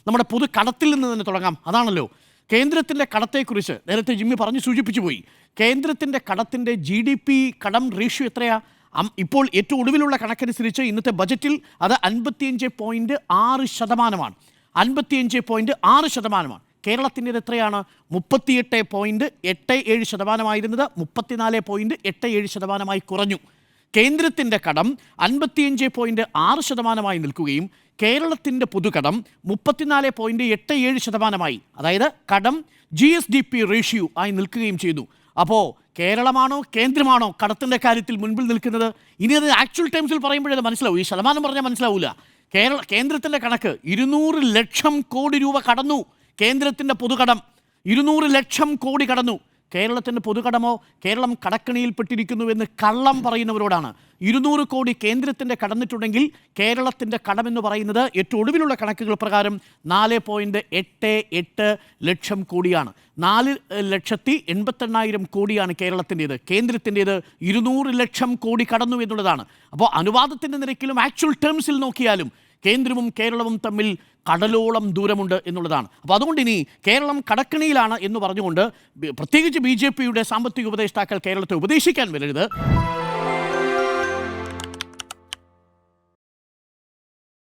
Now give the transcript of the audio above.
നമ്മുടെ പൊതു കടത്തിൽ നിന്ന് തന്നെ തുടങ്ങാം. അതാണല്ലോ കേന്ദ്രത്തിൻ്റെ കടത്തെക്കുറിച്ച് നേരത്തെ ജിമ്മി പറഞ്ഞു സൂചിപ്പിച്ചു പോയി. കേന്ദ്രത്തിൻ്റെ കടത്തിൻ്റെ GDP കടം റേഷ്യോ എത്രയാ? ഇപ്പോൾ ഏറ്റവും ഒടുവിലുള്ള കണക്കനുസരിച്ച് ഇന്നത്തെ ബജറ്റിൽ അത് 55.6%. 55.6%. കേരളത്തിൻ്റെത് എത്രയാണ്? 38.87%. 34.87% കുറഞ്ഞു. കേന്ദ്രത്തിൻ്റെ കടം 55.6% നിൽക്കുകയും കേരളത്തിൻ്റെ പൊതുകടം 34.87%. അതായത് കടം GSDP റേഷ്യോ ആയി നിൽക്കുകയും ചെയ്തു. അപ്പോൾ കേരളമാണോ കേന്ദ്രമാണോ കടത്തിൻ്റെ കാര്യത്തിൽ മുൻപിൽ നിൽക്കുന്നത്? ഇനി അത് ആക്ച്വൽ ടൈംസിൽ പറയുമ്പോഴത് മനസ്സിലാവും. ഈ ശതമാനം പറഞ്ഞാൽ മനസ്സിലാവില്ല. കേന്ദ്രത്തിൻ്റെ കണക്ക് 200 ലക്ഷം കോടി രൂപ കടന്നു. കേന്ദ്രത്തിൻ്റെ പൊതുകടം 200 ലക്ഷം കോടി കടന്നു. കേരളത്തിൻ്റെ പൊതുകടമോ കേരളം കടക്കണിയിൽപ്പെട്ടിരിക്കുന്നുവെന്ന് കള്ളം പറയുന്നവരോടാണ്. 200 കോടി കേന്ദ്രത്തിൻ്റെ കടന്നിട്ടുണ്ടെങ്കിൽ കേരളത്തിൻ്റെ കടമെന്ന് പറയുന്നത് ഏറ്റവും ഒടുവിലുള്ള കണക്കുകൾ പ്രകാരം 4.88 ലക്ഷം കോടിയാണ്. 4,88,000 കോടിയാണ് കേരളത്തിൻ്റേത്. കേന്ദ്രത്തിൻ്റേത് 200 ലക്ഷം കോടി കടന്നു എന്നുള്ളതാണ്. അപ്പോൾ അനുപാതത്തിൻ്റെ നിരക്കിലും ആക്ച്വൽ ടേംസിൽ നോക്കിയാലും കേന്ദ്രവും കേരളവും തമ്മിൽ കടലോളം ദൂരമുണ്ട് എന്നുള്ളതാണ്. അപ്പോൾ അതുകൊണ്ട് ഇനി കേരളം കടക്കണിയിലാണ് എന്ന് പറഞ്ഞുകൊണ്ട് പ്രത്യേകിച്ച് BJP യുടെ സാമ്പത്തിക ഉപദേഷ്ടാക്കൾ കേരളത്തെ ഉപദേശിക്കാൻ വരരുത്.